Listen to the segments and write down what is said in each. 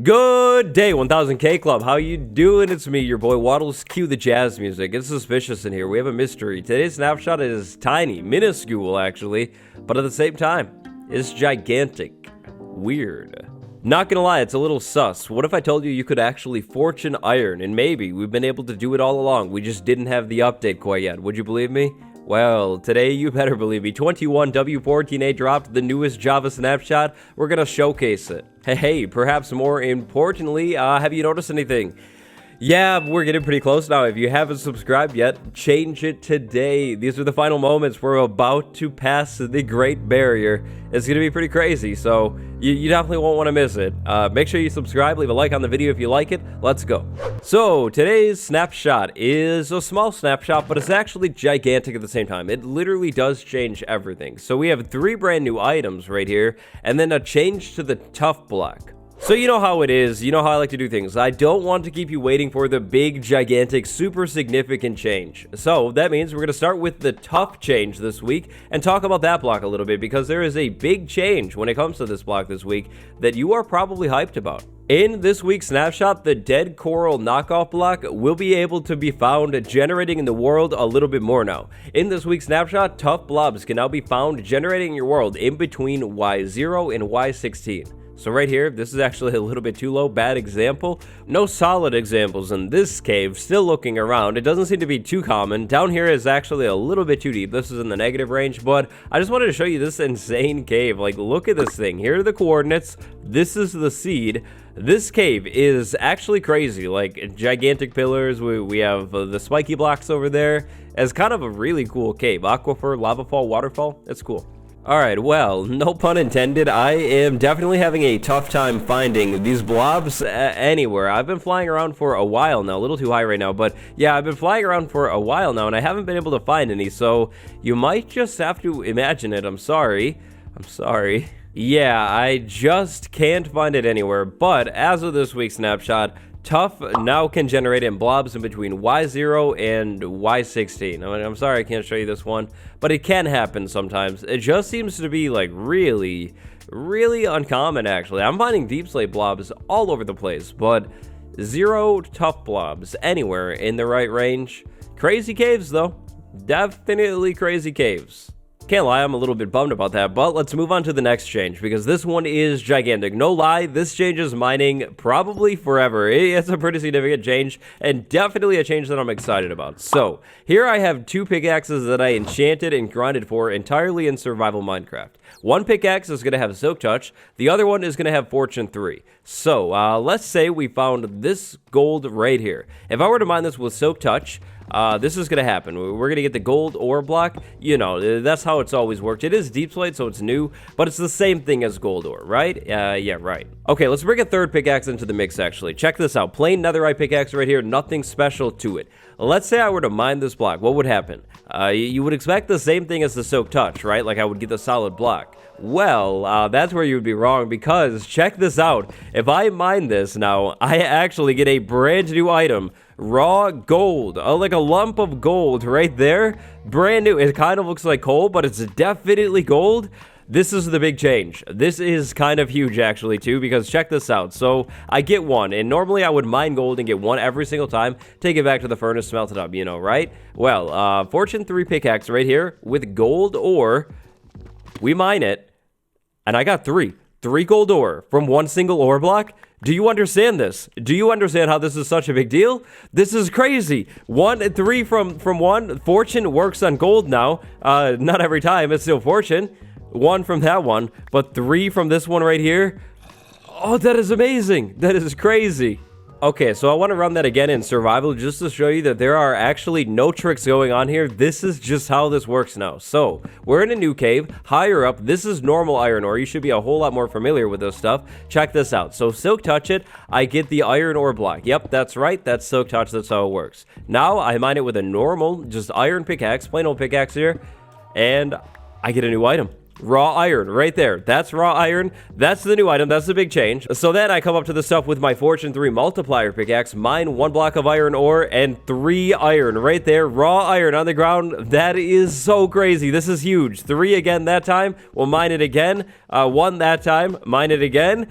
Good day, 1000K Club. How you doing? It's me, your boy Waddles. Cue the jazz music. It's suspicious in here. We have a mystery. Today's snapshot is tiny, minuscule actually, but at the same time, it's gigantic. Weird. Not gonna lie, it's a little sus. What if I told you you could actually fortune iron, and maybe we've been able to do it all along, we just didn't have the update quite yet. Would you believe me? Well, today you better believe me. 21w14a dropped the newest Java snapshot. We're gonna showcase it. Hey, perhaps more importantly, have you noticed anything? Yeah, we're getting pretty close now. If you haven't subscribed yet, change it today. These are the final moments. We're about to pass the Great Barrier. It's going to be pretty crazy, so you definitely won't want to miss it. Make sure you subscribe, leave a like on the video if you like it. Let's go. So, today's snapshot is a small snapshot, but it's actually gigantic at the same time. It literally does change everything. So, we have 3 brand new items right here, and then a change to the tough block. So you know how it is, you know how I like to do things. I don't want to keep you waiting for the big, gigantic, super significant change. So that means we're going to start with the tough change this week and talk about that block a little bit because there is a big change when it comes to this block this week that you are probably hyped about. In this week's snapshot, the dead coral knockoff block will be able to be found generating in the world a little bit more now. In this week's snapshot, tough blobs can now be found generating in your world in between Y0 and Y16. So right here, this is actually a little bit too low, bad example. No solid examples in this cave, still looking around. It doesn't seem to be too common. Down here is actually a little bit too deep. This is in the negative range, but I just wanted to show you this insane cave. Like, look at this thing. Here are the coordinates. This is the seed. This cave is actually crazy, like gigantic pillars. We have the spiky blocks over there. It's kind of a really cool cave. Aquifer, lava fall, waterfall. It's cool. Alright, well, no pun intended, I am definitely having a tough time finding these blobs anywhere. I've been flying around for a while now, a little too high right now, but yeah, I've been flying around for a while now, and I haven't been able to find any, so you might just have to imagine it. I'm sorry. Yeah, I just can't find it anywhere, but as of this week's snapshot, tough now can generate in blobs in between Y0 and Y16. I mean, I'm sorry I can't show you this one, but it can happen sometimes. It just seems to be like really uncommon actually. I'm finding deep slate blobs all over the place, but 0 tough blobs anywhere in the right range. Crazy caves though. Definitely crazy caves. Can't lie, I'm a little bit bummed about that, but let's move on to the next change because this one is gigantic. No lie, this changes mining probably forever. It's a pretty significant change and definitely a change that I'm excited about. So here I have 2 pickaxes that I enchanted and grinded for entirely in survival Minecraft. One pickaxe is going to have Silk Touch, the other one is going to have Fortune 3. So let's say we found this gold right here. If I were to mine this with Silk Touch, this is going to happen. We're going to get the gold ore block. You know, that's how it's always worked. It is deep slate, so it's new, but it's the same thing as gold ore, right? Yeah, right. Okay, let's bring a third pickaxe into the mix, actually. Check this out. Plain netherite pickaxe right here. Nothing special to it. Let's say I were to mine this block. What would happen? You would expect the same thing as the Silk Touch, right? Like I would get the solid block. Well, that's where you would be wrong because check this out. If I mine this now, I actually get a brand new item. Raw gold, like a lump of gold right there, brand new. It kind of looks like coal, but it's definitely gold. This is the big change. This is kind of huge actually too, because check this out. So I get one, and normally I would mine gold and get one every single time, take it back to the furnace, smelt it up, you know, right? Well, Fortune 3 pickaxe right here with gold ore. We mine it, and I got 3 gold ore from one single ore block. Do you understand this? Do you understand how this is such a big deal? This is crazy. 3 from one. Fortune works on gold now. Not every time, it's still Fortune. 1 from that one, but 3 from this one right here. Oh, that is amazing. That is crazy. Okay, so I want to run that again in survival just to show you that there are actually no tricks going on here. This is just how this works now. So, we're in a new cave, higher up. This is normal iron ore. You should be a whole lot more familiar with this stuff. Check this out. So, Silk Touch it, I get the iron ore block. Yep, that's right. That's Silk Touch. That's how it works. Now, I mine it with a normal, just iron pickaxe, plain old pickaxe here, and I get a new item. raw iron right there. That's raw iron. That's the new item. That's the big change. So then I come up to the stuff with my Fortune 3 multiplier pickaxe, mine 1 block of iron ore and 3 iron right there. Raw iron on the ground. That is so crazy. This is huge. 3 again that time. We'll mine it again. 1 that time. Mine it again.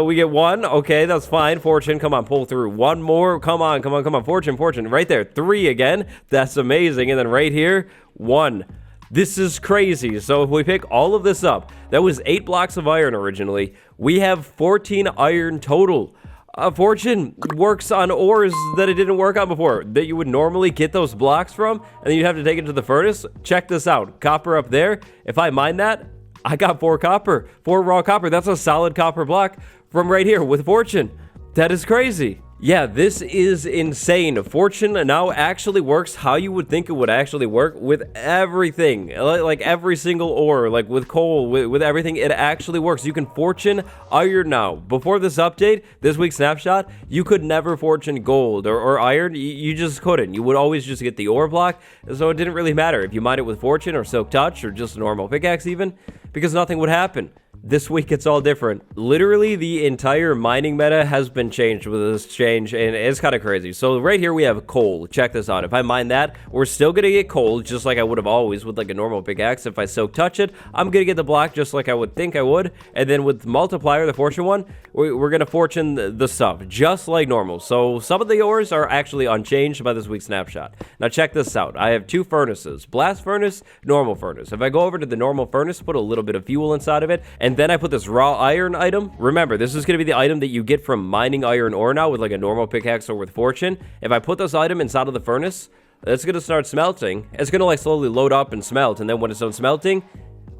We get 1. Okay, that's fine. Fortune, come on, pull through. 1 more. Come on, come on, come on. Fortune, fortune. Right there. 3 again. That's amazing. And then right here, 1. This is crazy. So if we pick all of this up, that was 8 blocks of iron originally. We have 14 iron total. Fortune works on ores that it didn't work on before, that you would normally get those blocks from, and then you'd have to take it to the furnace. Check this out. Copper up there. If I mine that, I got 4 copper. 4 raw copper. That's a solid copper block from right here with Fortune. That is crazy. Yeah, this is insane. Fortune now actually works how you would think it would actually work with everything. Like every single ore, like with coal, with everything, it actually works. You can Fortune iron now. Before this update, this week's snapshot, you could never Fortune gold or iron. You just couldn't. You would always just get the ore block, so it didn't really matter if you mined it with Fortune or Silk Touch or just a normal pickaxe even, because nothing would happen. This week, it's all different. Literally, the entire mining meta has been changed with this change, and it's kind of crazy. So right here, we have coal. Check this out. If I mine that, we're still going to get coal, just like I would have always with like a normal pickaxe. If I Silk Touch it, I'm going to get the block just like I would think I would. And then with multiplier, the Fortune one, we're going to Fortune the stuff, just like normal. So some of the ores are actually unchanged by this week's snapshot. Now check this out. I have 2 furnaces, blast furnace, normal furnace. If I go over to the normal furnace, put a little bit of fuel inside of it, and then I put this raw iron item. Remember, this is going to be the item that you get from mining iron ore now with like a normal pickaxe or with Fortune. If I put this item inside of the furnace, it's going to start smelting. It's going to like slowly load up and smelt, and then when it's done smelting,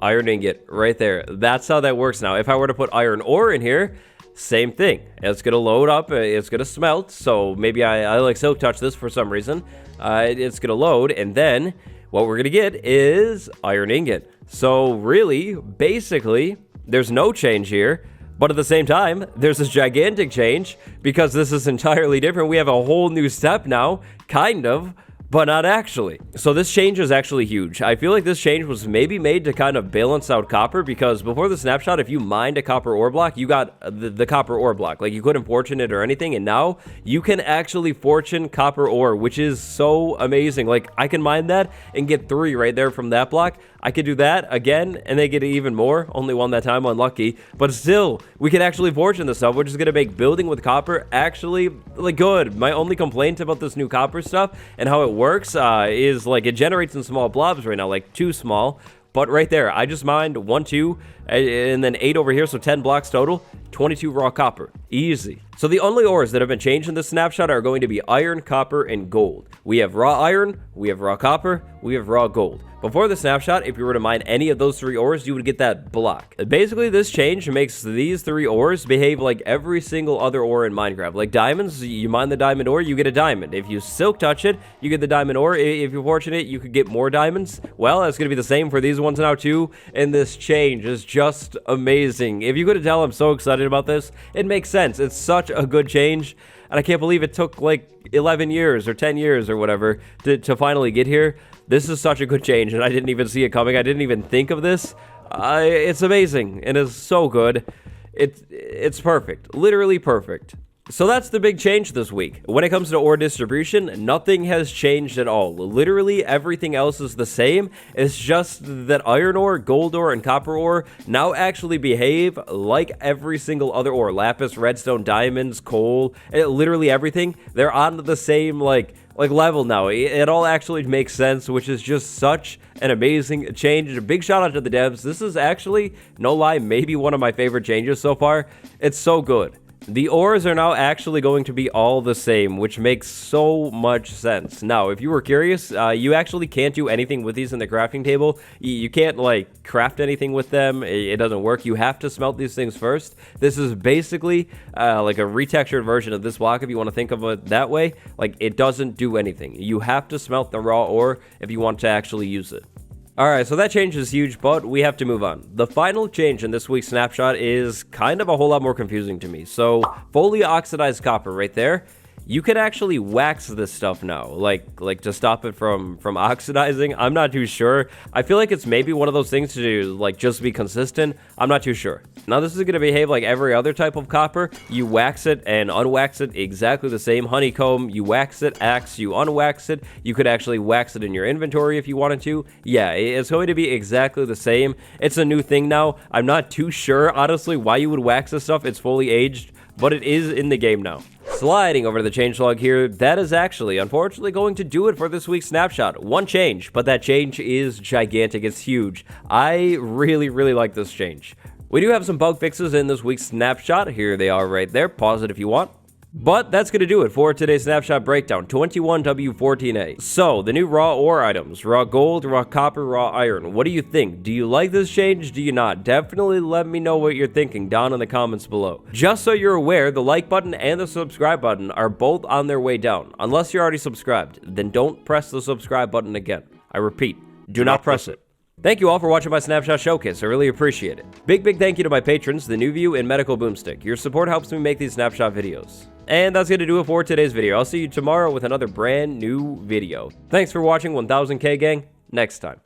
iron ingot right there. That's how that works now. If I were to put iron ore in here, same thing. It's going to load up, it's going to smelt, so maybe I like Silk Touch this for some reason. It's going to load, and then what we're going to get is iron ingot. So really, basically, there's no change here, but at the same time, there's this gigantic change because this is entirely different. We have a whole new step now, kind of, but not actually. So this change is actually huge. I feel like this change was maybe made to kind of balance out copper, because before the snapshot, if you mined a copper ore block, you got the copper ore block. Like you couldn't fortune it or anything, and now you can actually fortune copper ore, which is so amazing. Like I can mine that and get 3 right there from that block. I could do that again and they get even more. Only 1 that time, unlucky. But still, we can actually fortune this stuff, which is going to make building with copper actually like good. My only complaint about this new copper stuff and how it works is like it generates in small blobs right now, like too small. But right there, I just mined 1, 2, and then 8 over here, so 10 blocks total, 22 raw copper. Easy. So the only ores that have been changed in this snapshot are going to be iron, copper, and gold. We have raw iron, we have raw copper, we have raw gold. Before the snapshot, if you were to mine any of those 3 ores, you would get that block. Basically, this change makes these 3 ores behave like every single other ore in Minecraft. Like diamonds, you mine the diamond ore, you get a diamond. If you Silk Touch it, you get the diamond ore. If you're fortunate, you could get more diamonds. Well, that's going to be the same for these ones now too, and this change is just amazing. If you could tell, I'm so excited about this. It makes sense. It's such a good change, and I can't believe it took like 11 years or 10 years or whatever to finally get here. This is such a good change, and I didn't even see it coming. I didn't even think of this. It's amazing, and it's so good. It's perfect. Literally perfect. So that's the big change this week. When it comes to ore distribution, nothing has changed at all. Literally everything else is the same. It's just that iron ore, gold ore, and copper ore now actually behave like every single other ore. Lapis, redstone, diamonds, coal, literally everything. They're on the same like level now. It all actually makes sense, which is just such an amazing change. A big shout out to the devs. This is actually, no lie, maybe one of my favorite changes so far. It's so good. The ores are now actually going to be all the same, which makes so much sense. Now, if you were curious, you actually can't do anything with these in the crafting table. You can't, like, craft anything with them. It doesn't work. You have to smelt these things first. This is basically, like, a retextured version of this block, if you want to think of it that way. Like, it doesn't do anything. You have to smelt the raw ore if you want to actually use it. Alright, so that change is huge, but we have to move on. The final change in this week's snapshot is kind of a whole lot more confusing to me. So, fully oxidized copper right there. you could actually wax this stuff now, like to stop it from oxidizing. I'm not too sure. I feel like it's maybe one of those things to like just be consistent. I'm not too sure. Now this is going to behave like every other type of copper. You wax it and unwax it exactly the same. Honeycomb, you wax it, axe, you unwax it. You could actually wax it in your inventory if you wanted to. Yeah, it's going to be exactly the same. It's a new thing now. I'm not too sure, honestly, why you would wax this stuff. It's fully aged, but it is in the game now. Sliding over to the changelog here, that is actually, unfortunately, going to do it for this week's snapshot. One change, but that change is gigantic. It's huge. I really, really like this change. We do have some bug fixes in this week's snapshot. Here they are right there. Pause it if you want. But that's going to do it for today's snapshot breakdown, 21w14a. So, the new raw ore items, raw gold, raw copper, raw iron. What do you think? Do you like this change? Do you not? Definitely let me know what you're thinking down in the comments below. Just so you're aware, the like button and the subscribe button are both on their way down. Unless you're already subscribed, then don't press the subscribe button again. I repeat, do not press it. Thank you all for watching my Snapshot Showcase, I really appreciate it. Big thank you to my patrons, The New View and Medical Boomstick. Your support helps me make these Snapshot videos. And that's going to do it for today's video. I'll see you tomorrow with another brand new video. Thanks for watching 1000K gang. Next time.